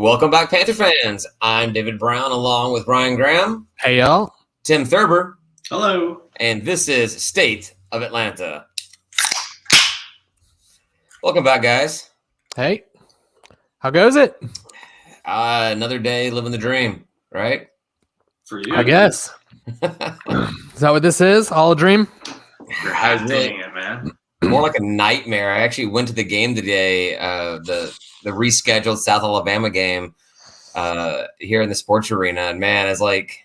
Welcome back, Panther fans. I'm David Brown, along with Brian Graham. Hey, y'all. Tim Thurber. Hello. And this is State of Atlanta. Welcome back, guys. Hey. How goes it? Another day living the dream, right? For you. I guess. Is that what this is? All a dream? You're dang it, man. More like a nightmare. I actually went to the game today, the rescheduled South Alabama game here in the sports arena. And man, it's like,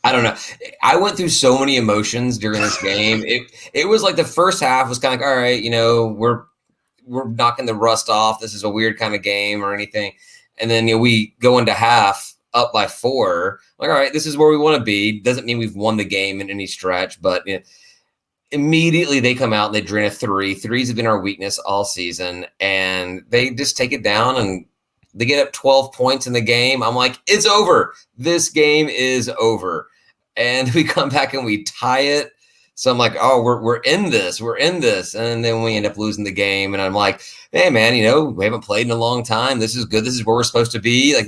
I don't know. I went through so many emotions during this game. It was like the first half was kind of like, all right, we're knocking the rust off. This is a weird kind of game or anything. And then we go into half up by 4. Like, all right, this is where we want to be. Doesn't mean we've won the game in any stretch, but immediately they come out and they drain a 3. Threes have been our weakness all season, and they just take it down and they get up 12 points in the game. I'm like, it's over. This game is over. And we come back and we tie it. So I'm like, oh, we're in this. We're in this. And then we end up losing the game. And I'm like, hey, man, we haven't played in a long time. This is good. This is where we're supposed to be.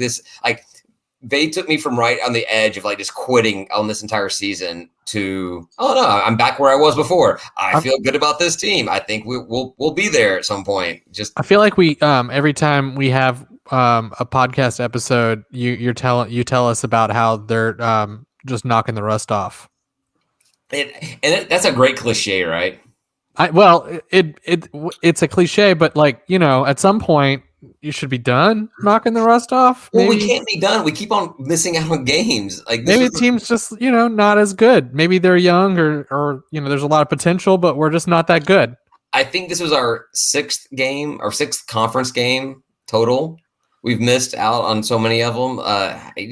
They took me from right on the edge of just quitting on this entire season to, oh no, I'm back where I was before. I feel good about this team. I think we'll be there at some point. I feel like we every time we have a podcast episode, you tell us about how they're just knocking the rust off. That's a great cliche, right? It's a cliche, but at some point you should be done knocking the rust off. Well, we can't be done. We keep on missing out on games. Maybe the team's just not as good. Maybe they're young, or there's a lot of potential, but we're just not that good. I think this was our 6th game, our 6th conference game total. We've missed out on so many of them. I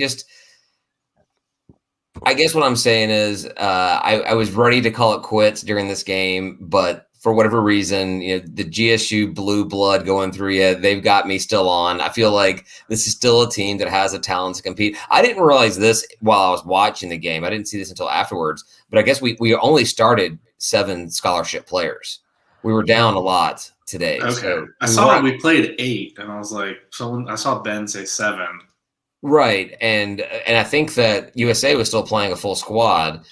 guess what I'm saying is I was ready to call it quits during this game, but for whatever reason, the GSU blue blood going through you, they've got me still on. I feel like this is still a team that has a talent to compete. I didn't realize this while I was watching the game. I didn't see this until afterwards, but I guess we only started 7 scholarship players. We were down a lot today. Okay. So I saw we played 8, and I was like, I saw Ben say 7. Right, and I think that USA was still playing a full squad,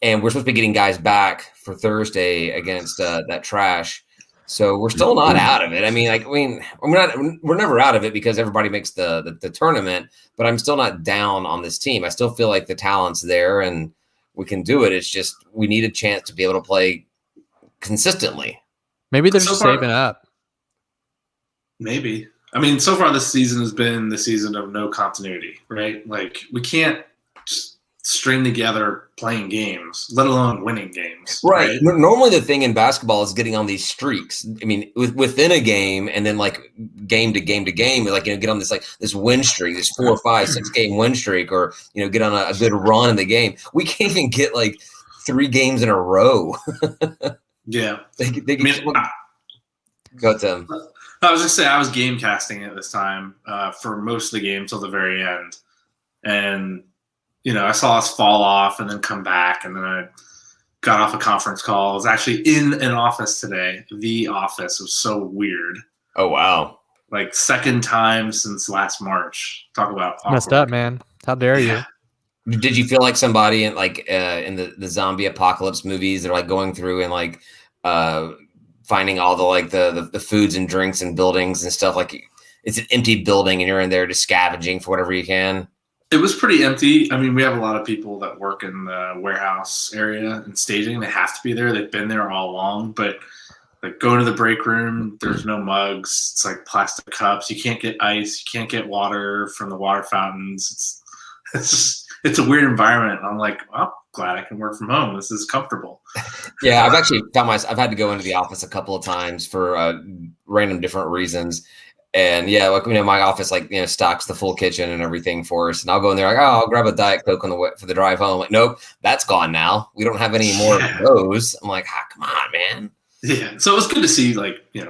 and we're supposed to be getting guys back for Thursday against that trash. So we're still not out of it. We're never out of it because everybody makes the tournament. But I'm still not down on this team. I still feel like the talent's there and we can do it. It's just we need a chance to be able to play consistently. Maybe they're just saving up. Maybe. So far this season has been the season of no continuity, right? We can't just string together playing games, let alone winning games. Right. Normally the thing in basketball is getting on these streaks. Within a game and then game to game to game, get on this win streak, this 4 or 5, 6 game win streak, or get on a good run in the game. We can't even get 3 games in a row. Yeah. Go, Tim. I was just saying I was game casting at this time for most of the game till the very end. And, I saw us fall off and then come back. And then I got off a conference call. I was actually in an office today. The office was so weird. Oh, wow. 2nd time since last March. Talk about awkward. Messed up, man. How dare you? Did you feel like somebody in in the zombie apocalypse movies that are going through and finding all the foods and drinks and buildings and stuff? It's an empty building and you're in there just scavenging for whatever you can. It was pretty empty. We have a lot of people that work in the warehouse area and staging. They have to be there. They've been there all along. But go to the break room, there's no mugs. It's plastic cups. You can't get ice. You can't get water from the water fountains. It's a weird environment. I'm like, well, glad I can work from home. This is comfortable. Yeah, I've actually I've had to go into the office a couple of times for random different reasons. And yeah, my office stocks the full kitchen and everything for us. And I'll go in there I'll grab a Diet Coke for the drive home. Nope, that's gone now. We don't have any more of those. I'm like, come on, man. Yeah. So it was good to see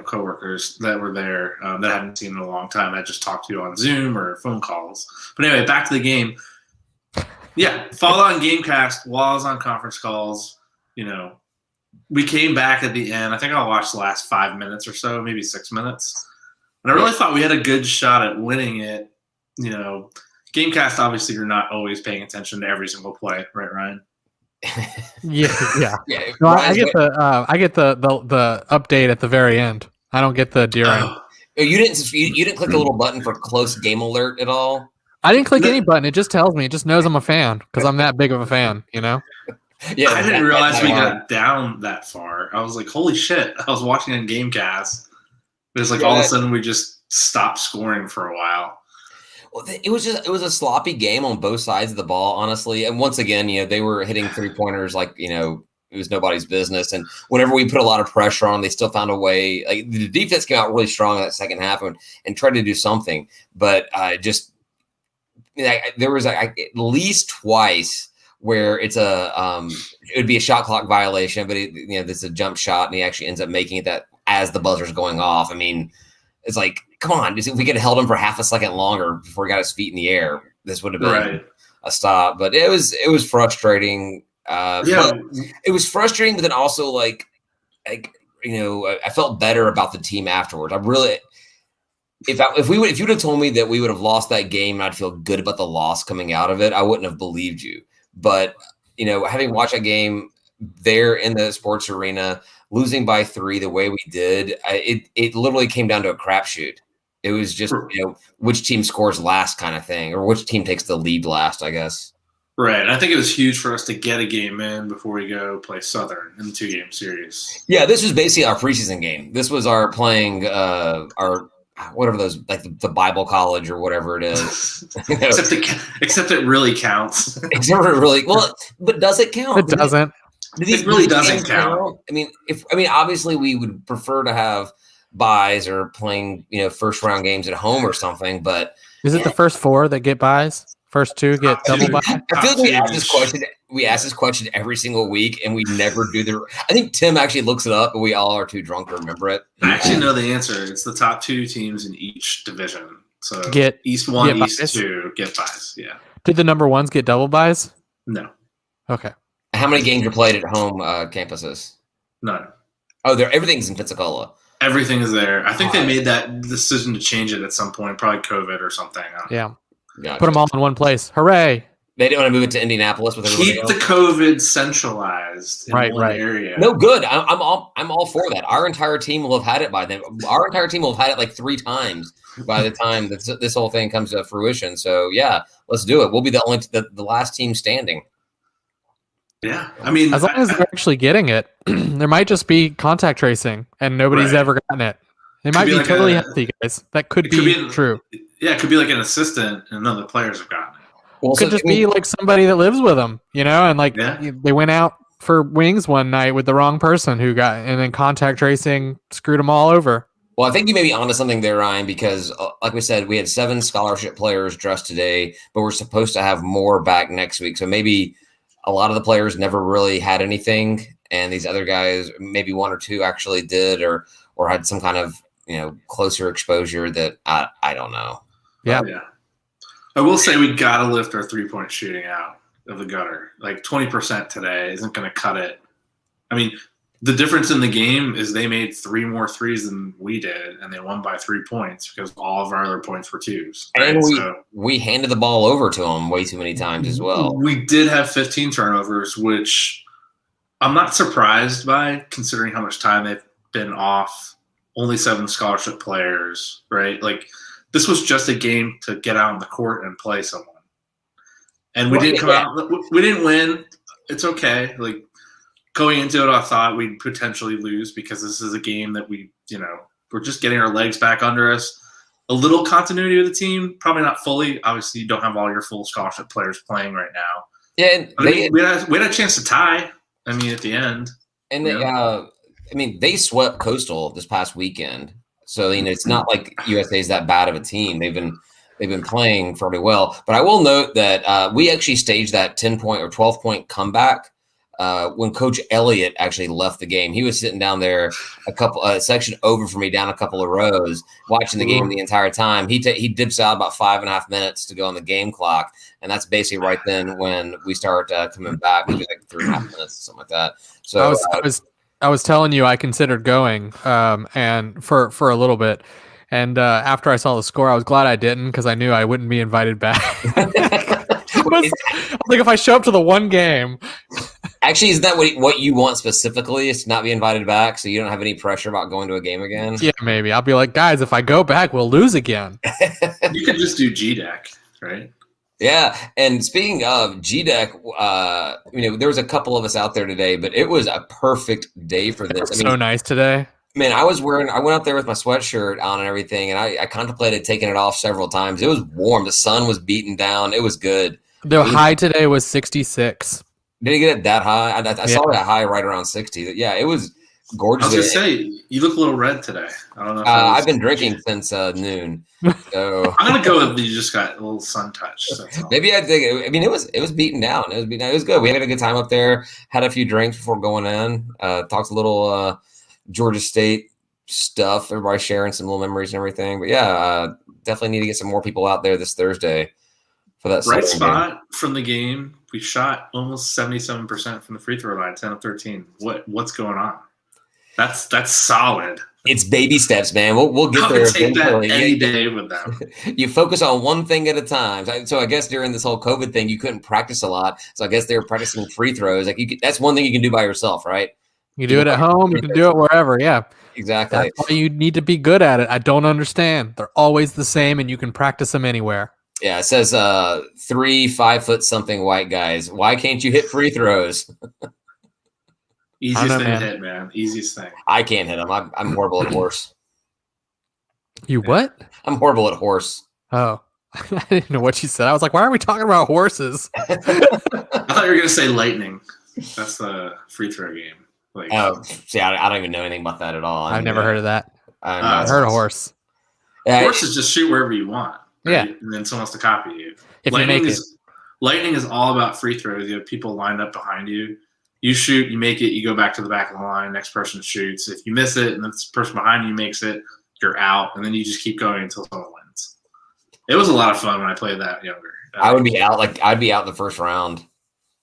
coworkers that were there that I hadn't seen in a long time. I just talked to on Zoom or phone calls. But anyway, back to the game. Yeah, follow on Gamecast while I was on conference calls. We came back at the end. I think I watched the last 5 minutes or so, maybe 6 minutes. And I really thought we had a good shot at winning it. You know, Gamecast, obviously, you're not always paying attention to every single play, right, Ryan? Yeah. Yeah, No, I get the update at the very end. I don't get the during. Oh, you didn't click the little button for close game alert at all. I didn't click any button. It just tells me. It just knows I'm a fan because I'm that big of a fan. You know. Yeah, I didn't realize we got down that far. I was like, holy shit. I was watching on Gamecast. It was like all of a sudden we just stopped scoring for a while. Well, it was a sloppy game on both sides of the ball, honestly. And once again, they were hitting 3-pointers like, it was nobody's business. And whenever we put a lot of pressure on, they still found a way. Like the defense came out really strong in that second half and tried to do something. But there was at least twice where it's it would be a shot clock violation, but this is a jump shot, and he actually ends up making it that as the buzzer's going off. I mean, it's like, come on, if we could have held him for half a second longer before he got his feet in the air, this would have been a stop. But it was frustrating. But it was frustrating, but then also I felt better about the team afterwards. I really, if you would have told me that we would have lost that game and I'd feel good about the loss coming out of it, I wouldn't have believed you. But having watched that game there in the sports arena, losing by 3 the way we did, it literally came down to a crapshoot. It was just which team scores last kind of thing, or which team takes the lead last, I guess. Right. And I think it was huge for us to get a game in before we go play Southern in the 2-game series. Yeah, this was basically our preseason game. This was our playing our whatever those, like the Bible college or whatever it is. Except it really counts. Except it really but does it count? It doesn't. It really doesn't count. I mean, obviously we would prefer to have buys or playing first round games at home or something, but is it the first 4 that get buys? First 2 get double buys? I feel like we ask this question. We ask this question every single week, and we never do I think Tim actually looks it up, but we all are too drunk to remember it. I actually know the answer. It's the top 2 teams in each division. So get East 1, East buys? 2 get buys. Yeah. Did the number 1s get double buys? No. Okay. How many games are played at home campuses? None. Oh, everything's in Pensacola. Everything is there. I think they made that decision to change it at some point, probably COVID or something. Yeah. Gotcha. Put them all in one place. Hooray. They didn't want to move it to Indianapolis with everybody Keep else. the COVID centralized in one area. No, good. I'm all for that. Our entire team will have had it by then. Our entire team will have had it like 3 times by the time this whole thing comes to fruition. So yeah, let's do it. We'll be the last team standing. Yeah, I mean, as long as they're actually getting it, there might just be contact tracing, and nobody's ever gotten it. It might be like totally healthy, guys. That could be true. Yeah, it could be like an assistant, and none of the players have gotten it. Well, it could just be like somebody that lives with them, and they went out for wings one night with the wrong person who got, and then contact tracing screwed them all over. Well, I think you may be onto something there, Ryan, because like we said, we had 7 scholarship players dressed today, but we're supposed to have more back next week. So maybe a lot of the players never really had anything, and these other guys, maybe 1 or 2 actually did, or had some kind of closer exposure that I don't know. Yeah. I will say we got to lift our 3-point shooting out of the gutter. Like 20% today isn't going to cut it. I mean, the difference in the game is they made 3 more threes than we did, and they won by 3 points because all of our other points were 2s. Right? And we handed the ball over to them way too many times as well. We did have 15 turnovers, which I'm not surprised by considering how much time they've been off. Only 7 scholarship players, right? Like, this was just a game to get out on the court and play someone. And we didn't come out. We didn't win. It's okay. Like, going into it, I thought we'd potentially lose because this is a game that we're just getting our legs back under us. A little continuity with the team, probably not fully. Obviously, you don't have all your full scholarship players playing right now. Yeah, and we had a chance to tie. I mean, at the end. And they swept Coastal this past weekend. So it's not like USA is that bad of a team. They've been playing fairly well. But I will note that we actually staged that 10-point or 12-point comeback when Coach Elliott actually left the game. He was sitting down there a section over from me, down a couple of rows, watching the game the entire time. He dips out about 5.5 minutes to go on the game clock, and that's basically right then when we start coming back, maybe like 3.5 minutes, something like that. So I was telling you I considered going, and for a little bit, And after I saw the score, I was glad I didn't because I knew I wouldn't be invited back. I was like, if I show up to the one game. Actually, is that what you want specifically? Is to not be invited back, so you don't have any pressure about going to a game again? Yeah, maybe. I'll be like, guys, if I go back, we'll lose again. You could just do G-Deck, right? Yeah, and speaking of G-Deck, there was a couple of us out there today, but it was a perfect day for this. So nice today. Man, I went out there with my sweatshirt on and everything, and I contemplated taking it off several times. It was warm. The sun was beating down. It was good. The high today was 66. Did it get it that high? I saw that high right around 60. Yeah, it was gorgeous. I was going to say, you look a little red today. I don't know. If I've been drinking since noon. So I'm going to go with you just got a little sun touch. Maybe I think. I mean, it was beaten down. It was good. We had a good time up there. Had a few drinks before going in. Talked a little Georgia State stuff. Everybody sharing some little memories and everything. But yeah, definitely need to get some more people out there this Thursday for that bright spot game. From the game. We shot almost 77% from the free throw line, 10 of 13. What's going on? That's solid. It's baby steps, man. We'll get there. I would take that any day with them. You focus on one thing at a time. So I guess during this whole COVID thing, you couldn't practice a lot. So I guess they were practicing free throws. Like that's one thing you can do by yourself, right? You do it at home. You can do it wherever. Yeah, exactly. That's why you need to be good at it. I don't understand. They're always the same, and you can practice them anywhere. Yeah, it says 3 5 something white guys. Why can't you hit free throws? Easiest thing to hit, man. Easiest thing. I can't hit them. I'm horrible at horse. You what? I'm horrible at horse. Oh, I didn't know what you said. I was like, why are we talking about horses? I thought you were going to say lightning. That's the free throw game. Like, see, I don't even know anything about that at all. I've never heard of that. I've heard of horse. Horse is just shoot wherever you want. Right? Yeah. And then someone has to copy you. If lightning you make lightning is all about free throws. You have people lined up behind you. You shoot, you make it, you go back to the back of the line, next person shoots. If you miss it and this person behind you makes it, you're out. And then you just keep going until someone wins. It was a lot of fun when I played that younger. I'd be out the first round.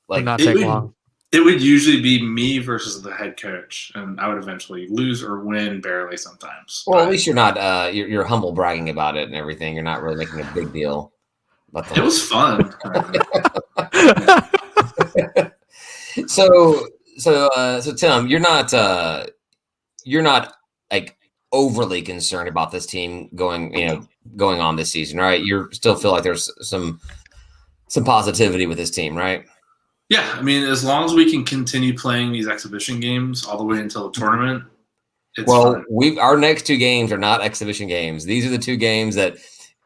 Like not take long. It would usually be me versus the head coach, and I would eventually lose or win barely sometimes. Well, at least you're not you're humble bragging about it and everything. You're not really making a big deal. It was fun. So Tim, you're not like overly concerned about this team going on this season, right? You still feel like there's some positivity with this team, right? Yeah, I mean, as long as we can continue playing these exhibition games all the way until the tournament, it's fun. Our next 2 games are not exhibition games. These are the 2 games that,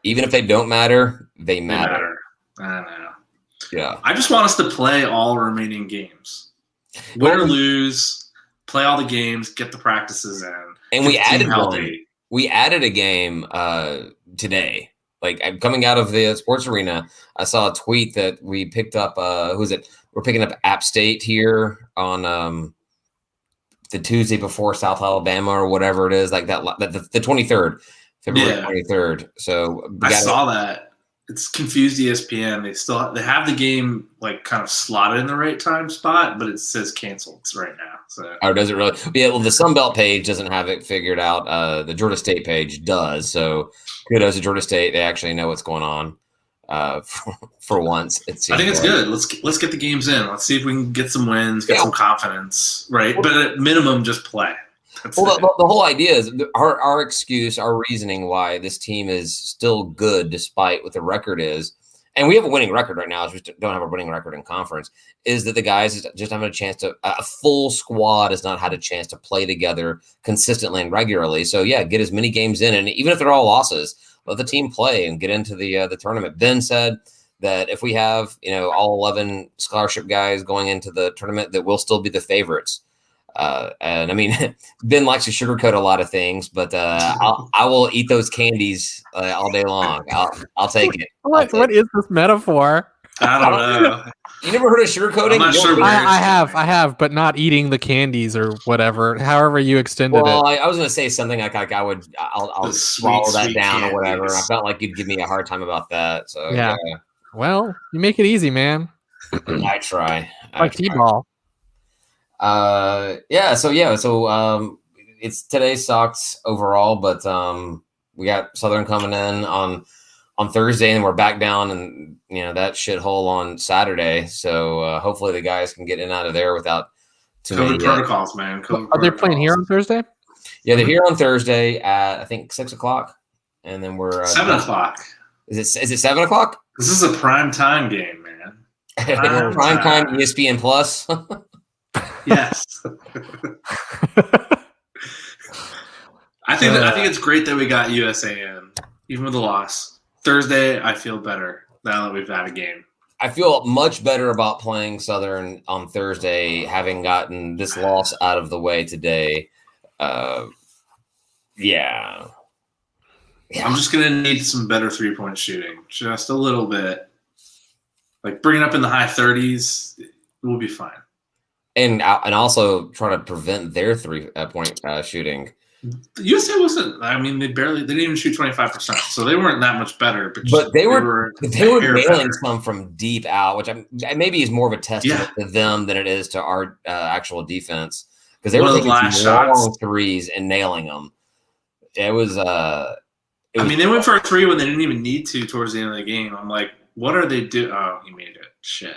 even if they don't matter, they matter. I know. Yeah. I just want us to play all remaining games. Win or lose, play all the games, get the practices in. And we added one. We added a game today. Like, coming out of the sports arena, I saw a tweet that we picked up. Who is it? We're picking up App State here on the Tuesday before South Alabama or whatever it is, like that. The 23rd, February 23rd. So I saw that. It's confused ESPN. They have the game like kind of slotted in the right time spot, but it says canceled right now. So does it really? Yeah. Well, the Sunbelt page doesn't have it figured out. The Georgia State page does. So kudos to Georgia State. They actually know what's going on. For once, it seems. I think it's good. Let's get the games in. Let's see if we can get some wins, get some confidence, right? But at minimum, just play. The whole idea is our excuse, our reasoning why this team is still good despite what the record is, and we have a winning record right now. We just don't have a winning record in conference. Is that the guys just haven't a chance to? A full squad has not had a chance to play together consistently and regularly. So yeah, get as many games in, and even if they're all losses, let the team play and get into the tournament. Ben said that if we have all 11 scholarship guys going into the tournament, that we'll still be the favorites. And I mean, Ben likes to sugarcoat a lot of things, but I will eat those candies all day long. I'll take it. What is this metaphor? I don't know. You never heard of sugarcoating? I'm not sure. I have, but not eating the candies or whatever. However you extended it. Well, I was going to say something like I'll swallow that down or whatever. And I felt like you'd give me a hard time about that. So yeah. Well, you make it easy, man. I try. Like T-ball. So it's today sucks overall, but we got Southern coming in on Thursday, and we're back down and that shithole on Saturday. So hopefully the guys can get in and out of there without too COVID many protocols, man. Are they playing here on Thursday? Yeah, they're here on Thursday at I think 6:00, and then we're 7:00. Is it 7:00? This is a prime time game, man. Prime time ESPN Plus. Yes. I think it's great that we got USA in, even with the loss. Thursday, I feel better now that we've had a game. I feel much better about playing Southern on Thursday, having gotten this loss out of the way today. Yeah. I'm just gonna need some better 3-point shooting, just a little bit. Like bring it up in the high 30s, we'll be fine. And also try to prevent their 3-point shooting. USA wasn't. I mean, they didn't even shoot 25%, so they weren't that much better. But they were nailing some from deep out, which maybe is more of a testament to them than it is to our actual defense, because they were taking long threes and nailing them. It was. I mean, they went for a 3 when they didn't even need to towards the end of the game. I'm like, what are they doing? Oh, he made it. Shit.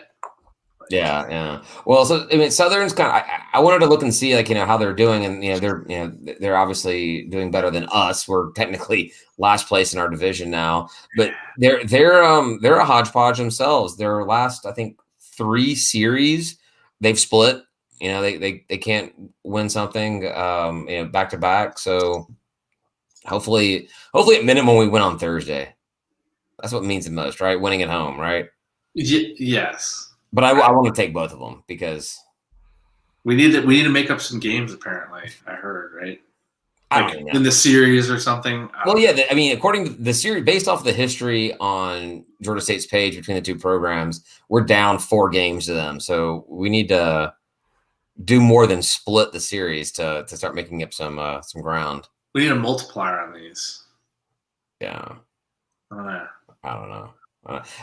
Yeah. Well, so I mean, Southern's kind of. I wanted to look and see how they're doing, and they're obviously doing better than us. We're technically last place in our division now, but they're a hodgepodge themselves. Their last, I think, 3 series they've split. They can't win something back to back. So hopefully at minimum we win on Thursday. That's what means the most, right? Winning at home, right? Yes. But I want to take both of them because we need to make up some games. Apparently, I heard, right? Like in the series or something. Well, yeah. I mean, according to the series, based off of the history on Georgia State's page between the two programs, we're down 4 games to them. So we need to do more than split the series to start making up some ground. We need a multiplier on these. Yeah. I don't know.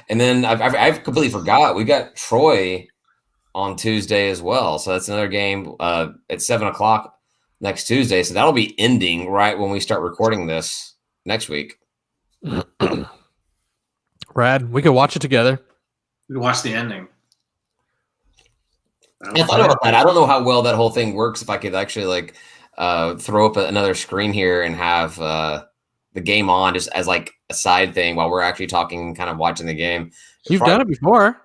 And then I've completely forgot we got Troy on Tuesday as well, so that's another game at 7:00 next Tuesday. So that'll be ending right when we start recording this next week. Rad, we could watch it together. We could watch the ending. I thought about that. I don't know how well that whole thing works. If I could actually throw up another screen here and have the game on just as like a side thing while we're actually talking, kind of watching the game. You've done it before.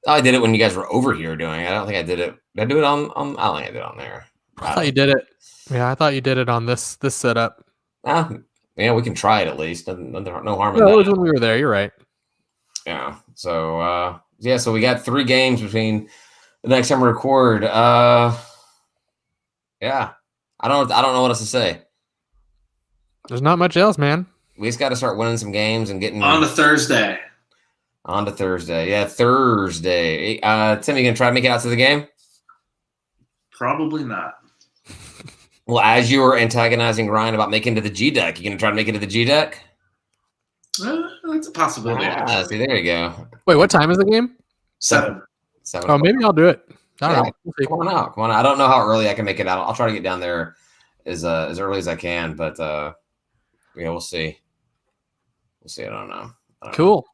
I did it when you guys were over here doing it. I don't think I did it. Did I do it on I don't think I did it on there. I thought you did it. Yeah, I thought you did it on this setup. We can try it at least. No harm in that. That was when we were there. You're right. Yeah. So so we got 3 games between the next time we record. Yeah. I don't know what else to say. There's not much else, man. We just got to start winning some games and getting on to Thursday. Yeah, Thursday. Tim, you gonna try to make it out to the game? Probably not. Well, as you were antagonizing Ryan about making it to the G deck, you gonna try to make it to the G deck? That's a possibility. See, there you go. Wait, what time is the game? 7. Oh, maybe I'll do it. I don't know. Come on out. I don't know how early I can make it out. I'll try to get down there as early as I can, but we'll see. I don't know. Cool.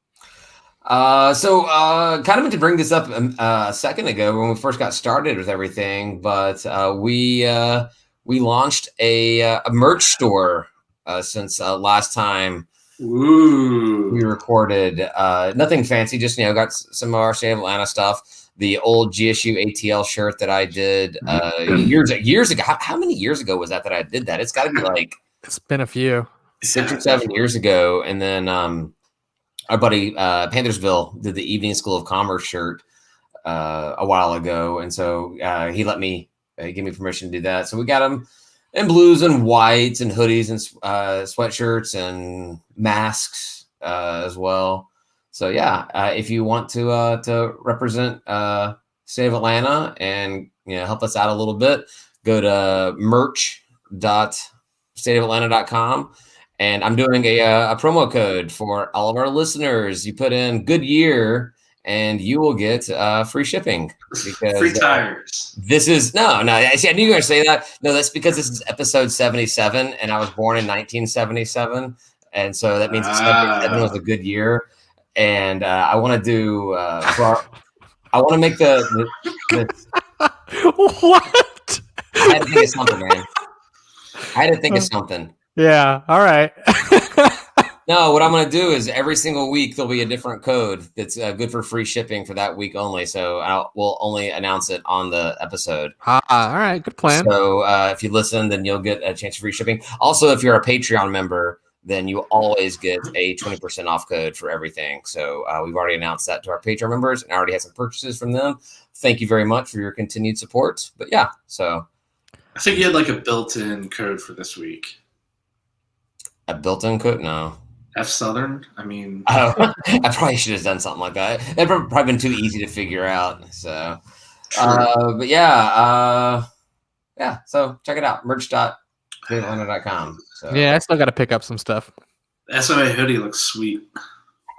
So kind of meant to bring this up a second ago when we first got started with everything, but we launched a merch store since last time. Ooh. We recorded. Nothing fancy, just got some of our State of Atlanta stuff. The old GSU ATL shirt that I did years ago. How many years ago was that I did that? It's got to be like it's been a few 6 or 7 years ago. And then our buddy Panthersville did the Evening School of Commerce shirt a while ago, and so he let me give me permission to do that. So we got them in blues and whites and hoodies and sweatshirts and masks as well. So yeah, if you want to represent State of Atlanta and help us out a little bit, go to merch.stateofatlanta.com. And I'm doing a promo code for all of our listeners. You put in Goodyear and you will get free shipping because free tires. This is no. I see. I knew you were going to say that. No, that's because this is episode 77, and I was born in 1977, and so that means 77 was a good year. And I want to do. I want to make the What? I had to think of something, man. I had to think of something. Yeah. All right. No, what I'm going to do is every single week there'll be a different code that's good for free shipping for that week only. So we'll only announce it on the episode. All right. Good plan. So if you listen, then you'll get a chance for free shipping. Also, if you're a Patreon member, then you always get a 20% off code for everything. So we've already announced that to our Patreon members and already had some purchases from them. Thank you very much for your continued support. But yeah, so. I think you had like a built-in code for this week. A built-in code? No. F Southern? I mean. Oh, I probably should have done something like that. That'd probably been too easy to figure out. So, but yeah. So check it out. merch.atlanta.com. So. Yeah, I still got to pick up some stuff. SMA hoodie looks sweet.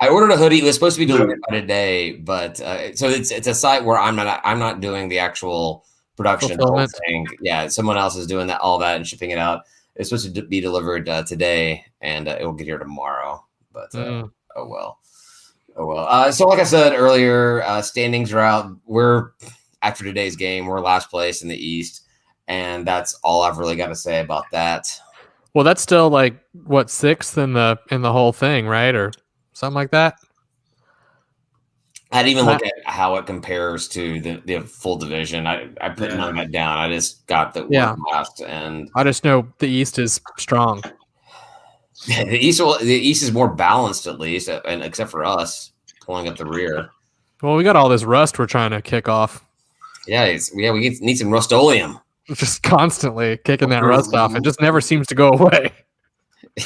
I ordered a hoodie. It was supposed to be delivered by today, but so it's a site where I'm not doing the actual production whole thing. Yeah, someone else is doing all that and shipping it out. It's supposed to be delivered today, and it will get here tomorrow. But oh well. So like I said earlier, standings are out. We're after today's game. We're last place in the East, and that's all I've really got to say about that. Well, that's still like what, 6th in the whole thing, right, or something like that. I didn't even look at how it compares to the full division. I put none of that down. I just got that we're last, and I just know the East is strong. The East is more balanced, at least, and except for us pulling up the rear. Well, we got all this rust we're trying to kick off. Yeah, we need some Rust-Oleum. Just constantly kicking that rust off. It just never seems to go away.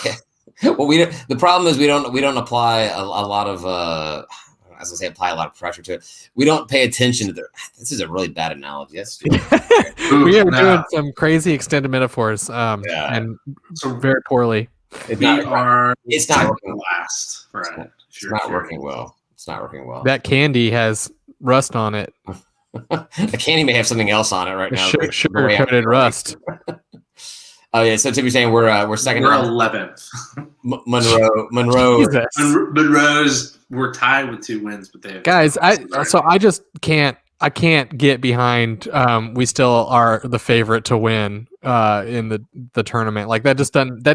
Yeah. Well, the problem is we don't apply a lot of as I say, apply a lot of pressure to it. We don't pay attention to this is a really bad analogy. That's we are doing some crazy extended metaphors, and very poorly. It's not working last. Right. It's not working well. It's not working well. That candy has rust on it. The candy may have something else on it right now. Sugar-coated rust. Oh yeah, so to be saying we're second. We're 11th. Monroe. We're tied with 2 wins, but they have guys. I just can't. I can't get behind. We still are the favorite to win in the tournament. Like that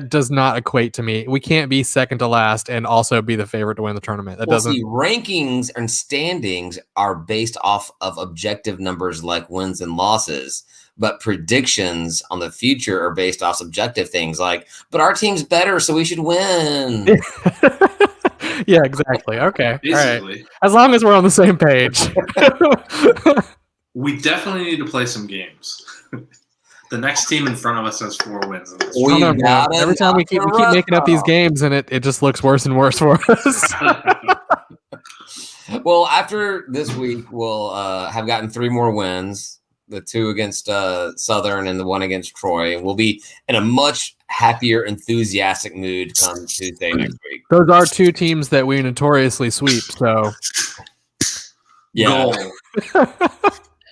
does not equate to me. We can't be second to last and also be the favorite to win the tournament. That doesn't. See, rankings and standings are based off of objective numbers like wins and losses. But predictions on the future are based off subjective things like, but our team's better, so we should win. Yeah, exactly. Okay. Basically. All right. As long as we're on the same page. We definitely need to play some games. The next team in front of us has 4 wins. Every time we keep making up these games, and it just looks worse and worse for us. Well, after this week, we'll have gotten 3 more wins. The 2 against Southern and the 1 against Troy. We'll be in a much happier, enthusiastic mood come Tuesday next week. Those are 2 teams that we notoriously sweep. So, yeah.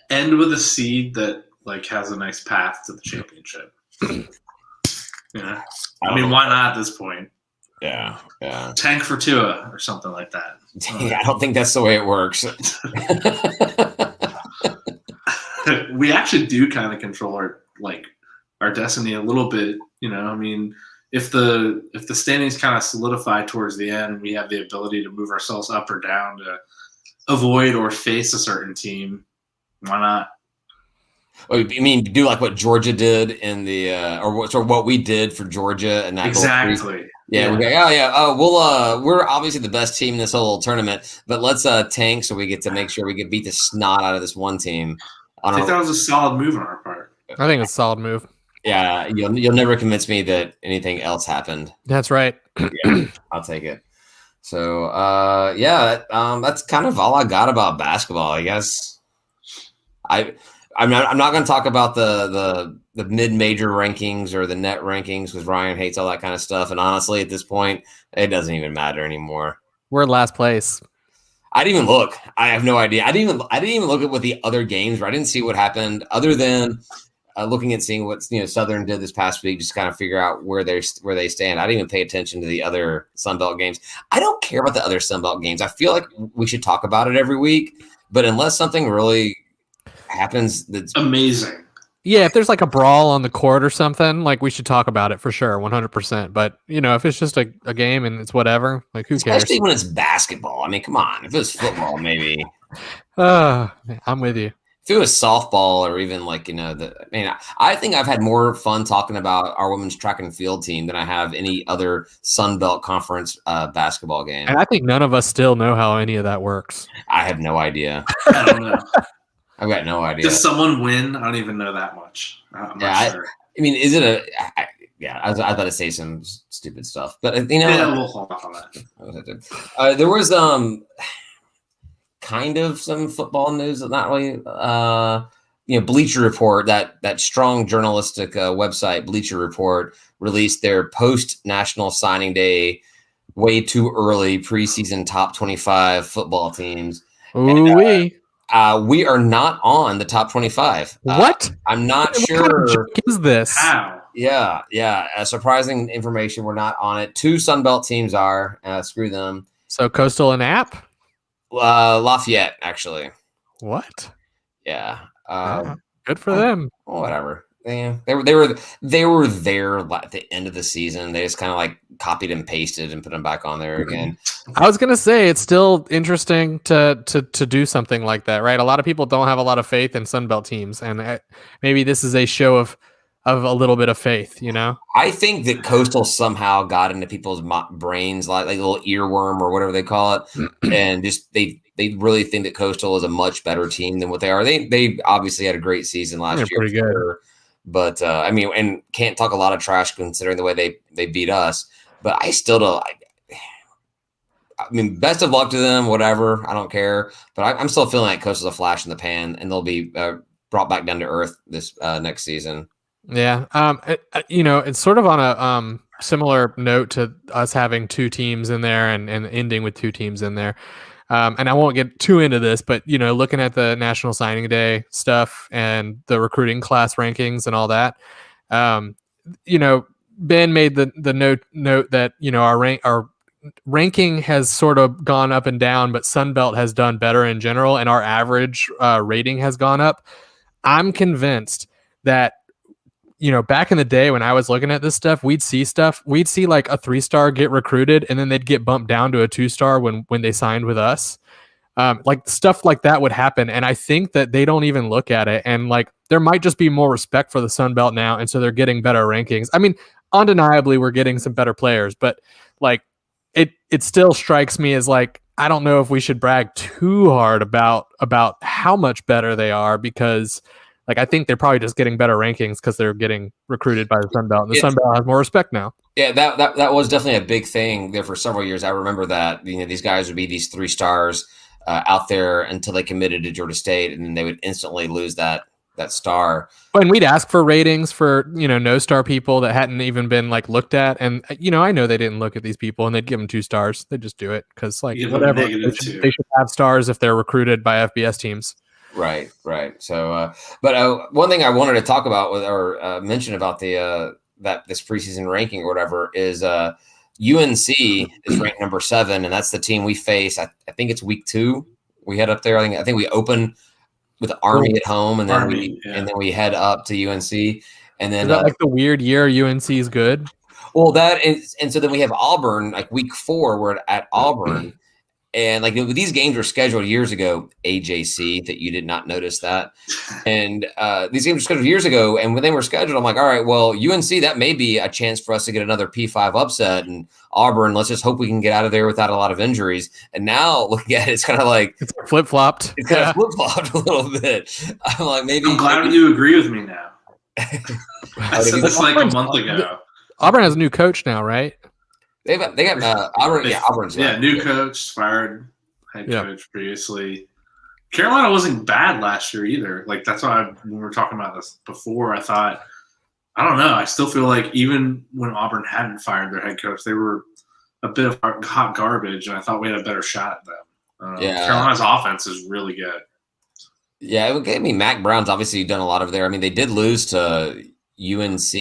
End with a seed that has a nice path to the championship. Yeah, I mean, why not at this point? Yeah. Tank for Tua or something like that. Yeah, I don't think that's the way it works. We actually do kind of control our destiny a little bit, I mean, if the standings kind of solidify towards the end, we have the ability to move ourselves up or down to avoid or face a certain team. Why not? Oh, you mean do like what Georgia did in the or what we did for Georgia and that exactly. Yeah, we're we're obviously the best team in this whole tournament, but let's tank so we get to make sure we can beat the snot out of this one team. I think that was a solid move on our part. I think it's a solid move. Yeah, you'll never convince me that anything else happened. That's right. Yeah, I'll take it. So that's kind of all I got about basketball, I guess. I'm not going to talk about the mid-major rankings or the net rankings because Ryan hates all that kind of stuff. And honestly, at this point, it doesn't even matter anymore. We're in last place. I didn't even look. I have no idea. I didn't even look at what the other games were. I didn't see what happened other than looking at seeing what Southern did this past week, just kind of figure out where they stand. I didn't even pay attention to the other Sunbelt games. I don't care about the other Sunbelt games. I feel like we should talk about it every week, but unless something really happens that's amazing. Yeah, if there's like a brawl on the court or something, like we should talk about it for sure, 100%. But if it's just a game and it's whatever, like who cares? Especially when it's basketball. I mean, come on. If it was football, maybe. I'm with you. If it was softball or even like, I think I've had more fun talking about our women's track and field team than I have any other Sun Belt Conference basketball game. And I think none of us still know how any of that works. I have no idea. I don't know. I've got no idea. Does someone win? I don't even know that much. I'm not sure. I mean, is it I was about to say some stupid stuff, but we'll hold off on that. There was kind of some football news, not really. Bleacher Report, that strong journalistic website, Bleacher Report, released their post-National Signing Day, way too early preseason top 25 football teams. Ooh-wee. We are not on the top 25. What? I'm not sure. What kind of joke is this? How? Yeah. Surprising information. We're not on it. 2 Sunbelt teams are. Screw them. So Coastal and App? Lafayette, actually. What? Yeah. Good for them. Whatever. Yeah, they were there at the end of the season. They just kind of like copied and pasted and put them back on there again. I was gonna say it's still interesting to do something like that, right? A lot of people don't have a lot of faith in Sunbelt teams, and maybe this is a show of a little bit of faith. I think that Coastal somehow got into people's brains like a little earworm or whatever they call it, and just they really think that Coastal is a much better team than what they are. They obviously had a great season last year. Pretty good. Sure. But and can't talk a lot of trash considering the way they beat us. But I still don't. I mean, best of luck to them. Whatever, I don't care. But I'm still feeling like Coastal's a flash in the pan, and they'll be brought back down to earth this next season. Yeah. It's sort of on a similar note to us having 2 teams in there and ending with 2 teams in there. And I won't get too into this, but looking at the National Signing Day stuff and the recruiting class rankings and all that, Ben made the note that our ranking has sort of gone up and down, but Sunbelt has done better in general, and our average rating has gone up. I'm convinced that back in the day when I was looking at this stuff, we'd see like a 3-star get recruited and then they'd get bumped down to a 2-star when they signed with us. Like stuff like that would happen. And I think that they don't even look at it. And like, there might just be more respect for the Sun Belt now. And so they're getting better rankings. I mean, undeniably we're getting some better players, but like it still strikes me as like, I don't know if we should brag too hard about how much better they are, because like, I think they're probably just getting better rankings because they're getting recruited by the Sun Belt, and the Sun Belt has more respect now. Yeah, that was definitely a big thing there for several years. I remember that these guys would be these 3 stars out there until they committed to Georgia State, and then they would instantly lose that star. And we'd ask for ratings for no-star people that hadn't even been like looked at, and I know they didn't look at these people, and they'd give them 2 stars. They just do it because like whatever. They should have stars if they're recruited by FBS teams. Right. So, but one thing I wanted to talk about mention about this preseason ranking or whatever is UNC is ranked number 7, and that's the team we face. I think it's week 2. We head up there. I think we open with Army at home, and then we head up to UNC, and then is that like the weird year UNC is good. Well, that is, and so then we have Auburn like week 4. We're at Auburn. And like these games were scheduled years ago, AJC, that you did not notice that. And these games were scheduled years ago. And when they were scheduled, I'm like, all right, well, UNC, that may be a chance for us to get another P5 upset. And Auburn, let's just hope we can get out of there without a lot of injuries. And now looking at it, it's kind of like it's flip-flopped. It's kind of flip-flopped a little bit. I'm like, I'm glad you agree with me now. I said this like a month ago. Auburn has a new coach now, right? They got Auburn. Yeah, Auburn's new coach, fired head coach previously. Carolina wasn't bad last year either. Like that's why when we were talking about this before, I thought, I don't know. I still feel like even when Auburn hadn't fired their head coach, they were a bit of hot garbage, and I thought we had a better shot at them. Yeah. Carolina's offense is really good. Yeah, Mac Brown's obviously done a lot over there. I mean, they did lose to UNC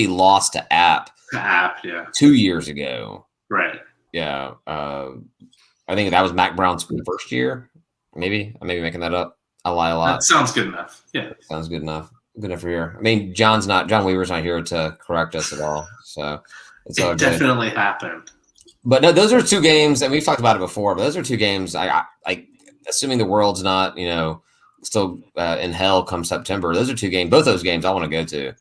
lost to App. Yeah. 2 years ago. Right. Yeah. I think that was Mac Brown's first year. Maybe I may be making that up. I lie a lot. That sounds good enough. Yeah. Sounds good enough. Good enough for here. I mean, John Weaver's not here to correct us at all. So it's all It good. definitely happened. But no, those are 2 games, and we've talked about it before, but those are 2 games I assuming the world's not, still in hell come September. Those are 2 games. Both those games I want to go to.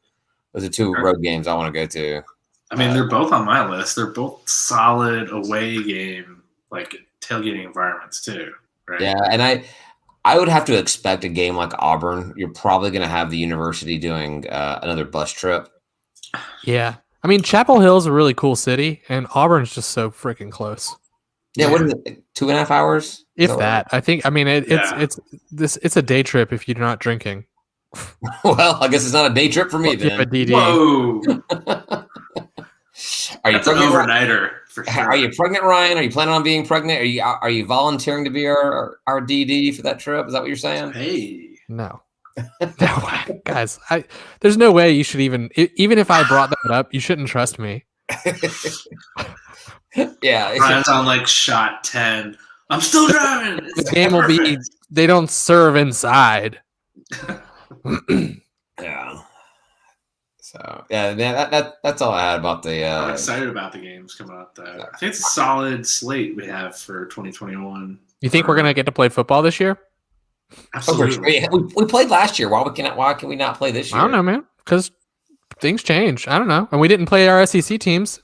Those are 2 road games I want to go to. I mean, they're both on my list. They're both solid away game, like tailgating environments too, right? Yeah, and I would have to expect a game like Auburn. You're probably going to have the university doing another bus trip. Yeah. I mean, Chapel Hill's a really cool city, and Auburn's just so freaking close. Yeah, what is it? 2.5 hours? If that. I think. I mean, it's a day trip if you're not drinking. Well, I guess it's not a day trip for me then. Whoa! Are you pregnant? Overnighter for sure. Are you pregnant, Ryan? Are you planning on being pregnant? Are you volunteering to be our DD for that trip? Is that what you're saying? Hey, no, guys. There's no way you should even if I brought that up, you shouldn't trust me. Yeah, Ryan's on like shot 10. I'm still driving. The game will be. They don't serve inside. Yeah. So yeah, that's all I had about the. I'm excited about the games coming up. Though I think it's a solid slate we have for 2021. You think we're gonna get to play football this year? Absolutely. We played last year. Why can we not play this year? I don't know, man. Because things change. I don't know, and we didn't play our SEC teams.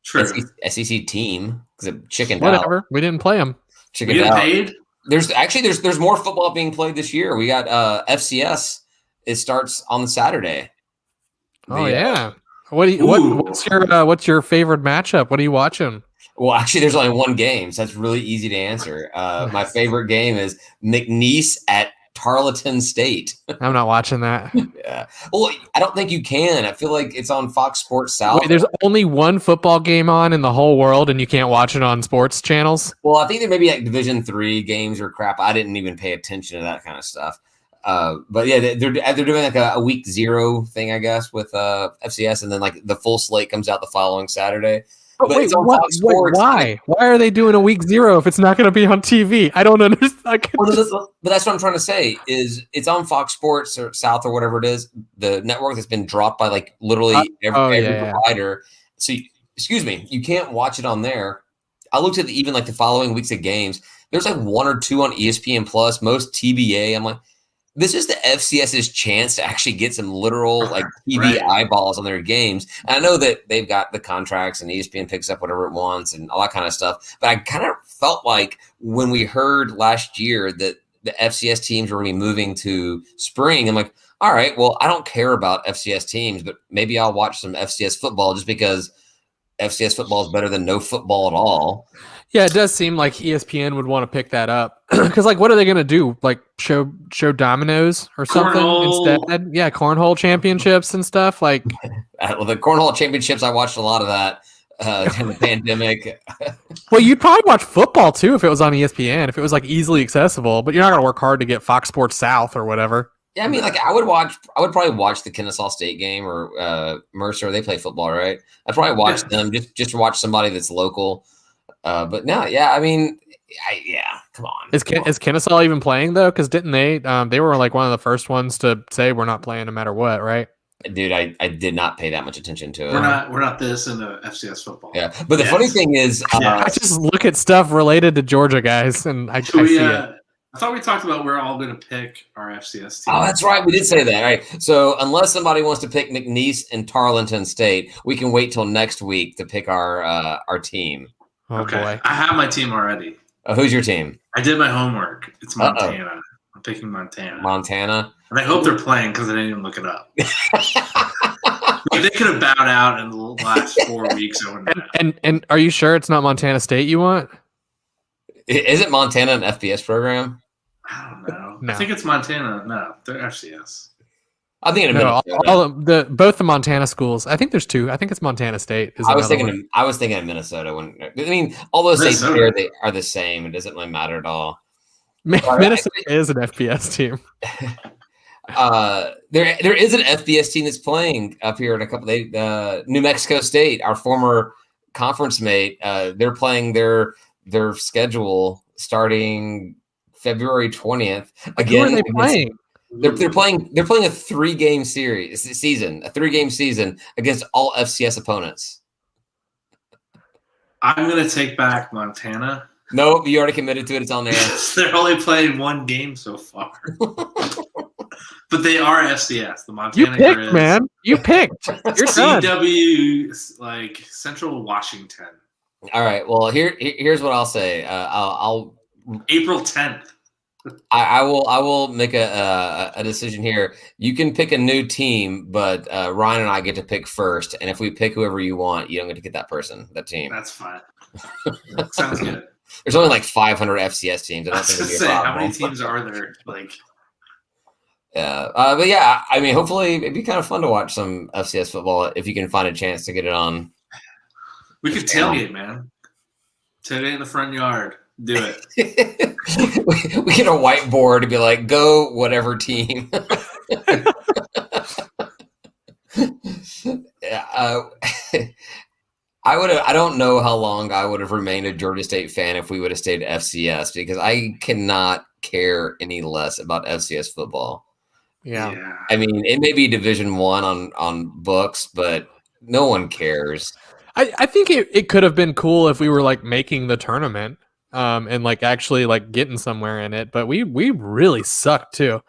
True. SEC team because it chickened Whatever. out. We didn't play them. Chickened out. Paid? There's more football being played this year. We got FCS. It starts on Saturday. Oh yeah. What's your favorite matchup? What are you watching? Well, actually, there's only one game, so that's really easy to answer. My favorite game is McNeese at Tarleton State. I'm not watching that. Yeah. Well, I don't think you can. I feel like it's on Fox Sports South. Wait, there's only one football game on in the whole world, and you can't watch it on sports channels? Well, I think there may be like Division III games or crap. I didn't even pay attention to that kind of stuff. But yeah, they're doing like a week 0 thing, I guess, with FCS, and then like the full slate comes out the following Saturday. But wait, it's on Fox Sports. Why? Why are they doing a week 0 if it's not going to be on TV? I don't understand. But that's what I'm trying to say is it's on Fox Sports or South or whatever it is, the network that's been dropped by like literally every provider. So excuse me, you can't watch it on there. I looked at even like the following weeks of games. There's like 1 or 2 on ESPN Plus, most TBA. I'm like, this is the FCS's chance to actually get some literal like TV eyeballs on their games. And I know that they've got the contracts and ESPN picks up whatever it wants and all that kind of stuff. But I kind of felt like when we heard last year that the FCS teams were going to be moving to spring, I'm like, all right, well, I don't care about FCS teams, but maybe I'll watch some FCS football just because FCS football is better than no football at all. Yeah, it does seem like ESPN would want to pick that up because, like, what are they going to do? Like, show dominoes or something instead? Yeah, cornhole championships and stuff. Like, well, the cornhole championships, I watched a lot of that in the pandemic. Well, you'd probably watch football too if it was on ESPN, if it was like easily accessible. But you're not going to work hard to get Fox Sports South or whatever. Yeah, I mean, like I would probably watch the Kennesaw State game or Mercer. They play football, right? I'd probably watch them just to watch somebody that's local. But no, yeah, I mean, come on. Is Kennesaw even playing though? Because didn't they were like one of the first ones to say we're not playing no matter what, right? Dude, I did not pay that much attention to it. We're not this into FCS football. Yeah, but the funny thing is, I just look at stuff related to Georgia guys, and I see it. I thought we talked about we're all going to pick our FCS team. Oh, that's right. We did say that. All right. So unless somebody wants to pick McNeese and Tarleton State, we can wait till next week to pick our team. Oh, boy. I have my team already. Who's your team? I did my homework. It's Montana. I'm picking Montana. Montana. And I hope they're playing because I didn't even look it up. They could have bowed out in the last 4 weeks. And are you sure it's not Montana State you want? Isn't Montana an FBS program? I don't know. No. I think it's Montana. No, they're FCS. I'm thinking of No, Minnesota. both the Montana schools. I think there's two. I think it's Montana State. I was thinking of Minnesota. When I mean, all those states there, they are the same. It doesn't really matter at all. Minnesota is an FBS team. There is an FBS team that's playing up here in a couple days. New Mexico State, our former conference mate, they're playing their schedule starting February 20th. Again, who are they playing? They're playing a 3-game season against all FCS opponents. I'm gonna take back Montana. Nope, you already committed to it. It's on there. They're only playing 1 game so far. But they are FCS. The Montana You picked, Grizz. man. You picked. You're done. CW, like Central Washington. All right. Well, here's what I'll say. I'll April 10th. I will make a decision here. You can pick a new team, but Ryan and I get to pick first. And if we pick whoever you want, you don't get to get that team. That's fine. Sounds good. There's only like 500 FCS teams. I don't think it'd be a problem. How many teams are there? Like, yeah, but yeah, I mean, hopefully it'd be kind of fun to watch some FCS football if you can find a chance to get it on. We could tailgate, man. Tailgate in the front yard. Do it. we get a whiteboard to be like, go whatever team. Yeah, I don't know how long I would have remained a Georgia State fan if we would have stayed at FCS, because I cannot care any less about FCS football. Yeah. I mean, it may be Division I on books, but no one cares. I think it could have been cool if we were like making the tournament and like actually like getting somewhere in it, but we really suck too.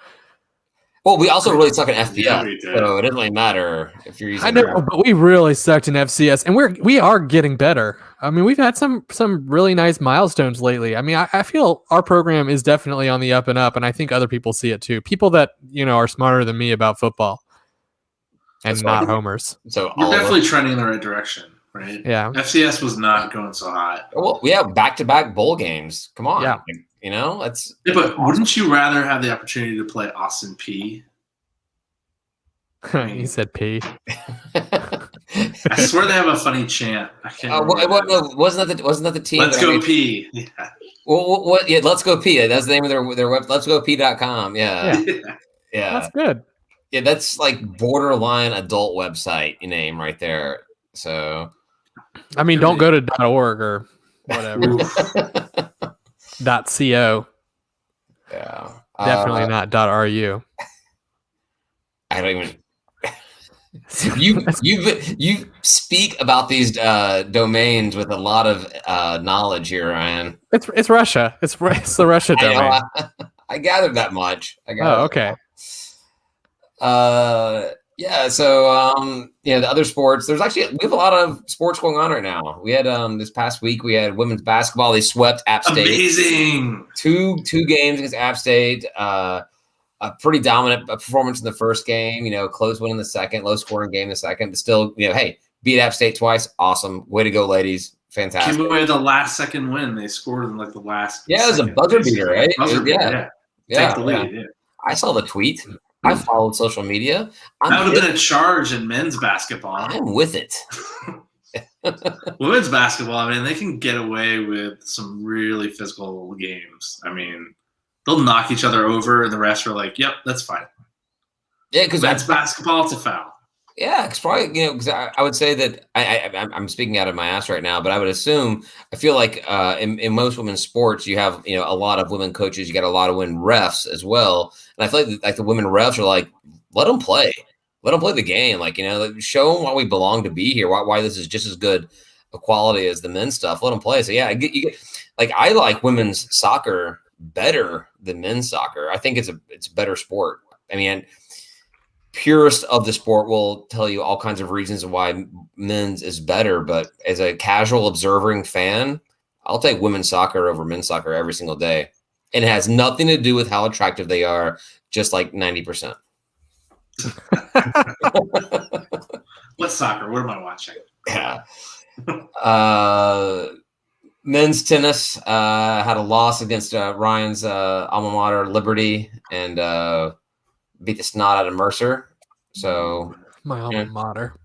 Well, we also really suck in FBS, Yeah, we did. so it doesn't really matter if you're using. I know, but we really sucked in FCS, and we are getting better. I mean, we've had some really nice milestones lately. I mean, I feel our program is definitely on the up and up, and I think other people see it too. People that are smarter than me about football, and That's not right. homers. So We're definitely trending in the right direction, right? Yeah. FCS was not going so hot. Well, we have back-to-back bowl games. Come on, Yeah. that's. Yeah, but wouldn't you rather have the opportunity to play Austin P? He said P. I swear they have a funny chant. I can't remember. Wasn't that the team? Let's go P. Yeah. Well, what? Yeah, Let's Go P. That's the name of their web. Let'sGoP.com. Yeah. Yeah. That's good. Yeah, that's like borderline adult website name right there. So, I mean, don't go to .org or whatever. .co. yeah, Definitely not .ru. I don't even. You speak about these domains with a lot of knowledge here, Ryan. It's Russia. It's the Russia domain. I gathered that much. Okay. Yeah. So the other sports. We have a lot of sports going on right now. We had this past week we had women's basketball. They swept App State. Amazing. Two games against App State. A pretty dominant performance in the first game. Close win in the second. Low scoring game in the second. But still, hey, beat App State twice. Awesome. Way to go, ladies. Fantastic. Give away the last second win. They scored in like the last. Yeah, it was a buzzer beater, right? Yeah. Take the lead. Yeah. I saw the tweet. I followed social media. That would have been a charge in men's basketball. I'm with it. Women's basketball, I mean, they can get away with some really physical games. I mean, they'll knock each other over, and the refs are like, "Yep, that's fine." Yeah, because that's basketball. It's a foul. Yeah, because probably because I would say that I'm speaking out of my ass right now, but I would assume I feel like in most women's sports you have a lot of women coaches, you got a lot of women refs as well, and I feel like the women refs are like, let them play the game, show them why we belong to be here, why this is just as good a quality as the men's stuff. Let them play. So yeah, I like women's soccer better than men's soccer. I think it's a better sport. I mean, purist of the sport will tell you all kinds of reasons why men's is better, but as a casual observing fan, I'll take women's soccer over men's soccer every single day. And it has nothing to do with how attractive they are, just like 90%. What soccer? What am I watching? Yeah. Men's tennis had a loss against Ryan's alma mater, Liberty, and beat the snot out of Mercer. So My alma mater.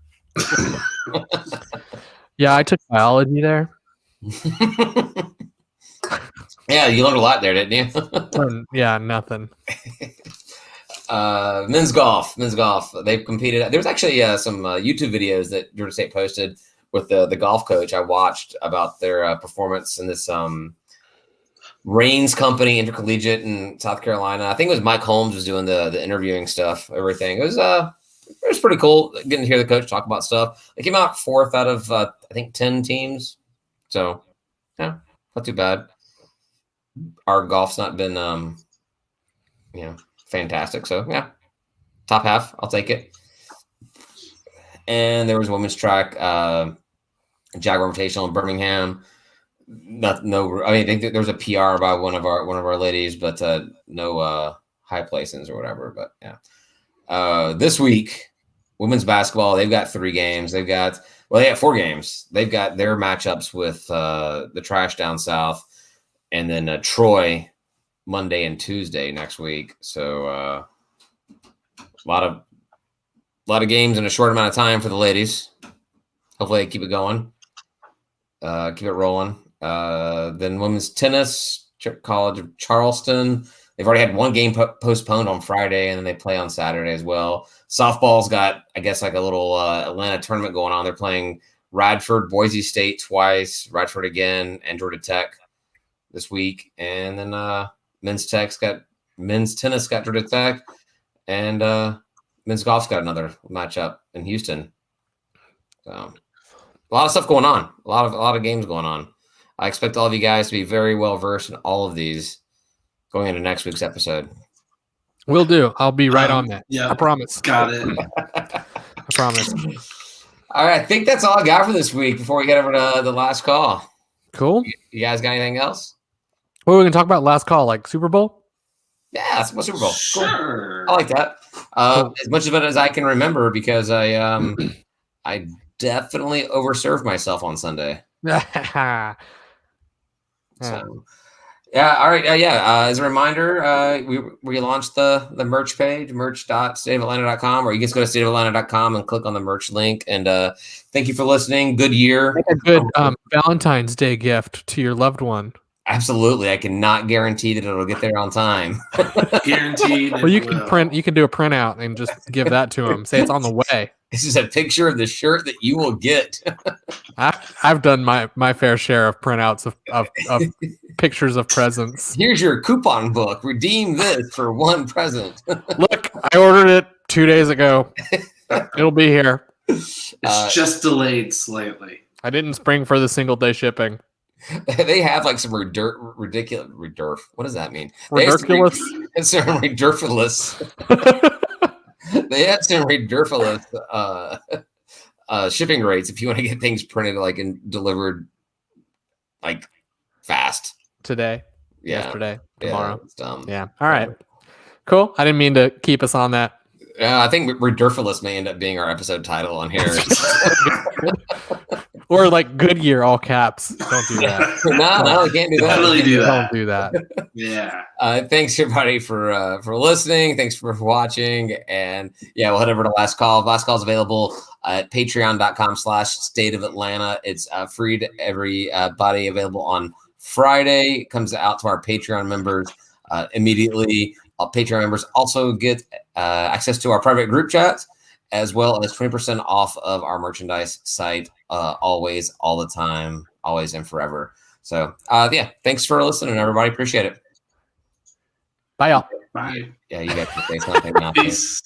Yeah, I took biology there. yeah, you learned a lot there, didn't you? Yeah, nothing. Men's golf. They've competed. There's actually some YouTube videos that Georgia State posted with the golf coach I watched about their performance in this Rains Company Intercollegiate in South Carolina. I think it was Mike Holmes was doing the interviewing stuff, everything. It was pretty cool getting to hear the coach talk about stuff. They came out 4th out of I think 10 teams, so yeah, not too bad. Our golf's not been fantastic, so yeah, top half, I'll take it. And there was women's track, Jaguar Invitational in Birmingham. I think there was a PR by one of our ladies, but no high placings or whatever. But yeah, this week, women's basketball, they've got 3 games. They have 4 games. They've got their matchups with the Trash down south, and then Troy Monday and Tuesday next week. So a lot of games in a short amount of time for the ladies. Hopefully they keep it going, keep it rolling. Then women's tennis, College of Charleston. They've already had 1 game postponed on Friday, and then they play on Saturday as well. Softball's got, I guess, like a little Atlanta tournament going on. They're playing Radford, Boise State twice, Radford again, and Georgia Tech this week. And then men's tennis got Georgia Tech, and men's golf's got another matchup in Houston. So a lot of stuff going on. A lot of games going on. I expect all of you guys to be very well versed in all of these going into next week's episode. Will do. I'll be right on that. Yeah, I promise. Got it. I promise. All right, I think that's all I got for this week before we get over to the last call. Cool. You guys got anything else? What are we going to talk about last call? Like Super Bowl? Yeah, it's Super Bowl. Sure. Cool. I like that. As much of it as I can remember, because I definitely overserved myself on Sunday. So, yeah. All right. As a reminder, we launched the merch page, merch.stateofatlanta.com, or you can just go to stateofatlanta.com and click on the merch link. And thank you for listening. Good year. Make a good Valentine's Day gift to your loved one. Absolutely. I cannot guarantee that it'll get there on time. Guaranteed. Well, you can do a printout and just give that to them. Say it's on the way. This is a picture of the shirt that you will get. I've done my fair share of printouts of pictures of presents. Here's your coupon book. Redeem this for 1 present. Look, I ordered it 2 days ago. It'll be here. It's just delayed slightly. I didn't spring for the single day shipping. They have like some ridiculous. What does that mean? Ridiculous. It's some Rederfulless. They have some Rederfulless shipping rates if you want to get things printed and delivered like fast Today. Yeah. Yesterday. Tomorrow. Yeah, it's dumb. Yeah. All right. Cool. I didn't mean to keep us on that. I think Rederfulless may end up being our episode title on here. Or like Goodyear, all caps. Don't do that. No, you can't do that. Definitely do that. Don't do that. Yeah. Thanks everybody for listening. Thanks for watching. And yeah, we'll head over to Last Call. Last Call is available at patreon.com/State of Atlanta. It's free to everybody, available on Friday. It comes out to our Patreon members immediately. Patreon members also get access to our private group chat, as well as 20% off of our merchandise site, always, all the time, always and forever. So, thanks for listening, everybody. Appreciate it. Bye, y'all. Bye. Yeah, you guys can say something now. Peace.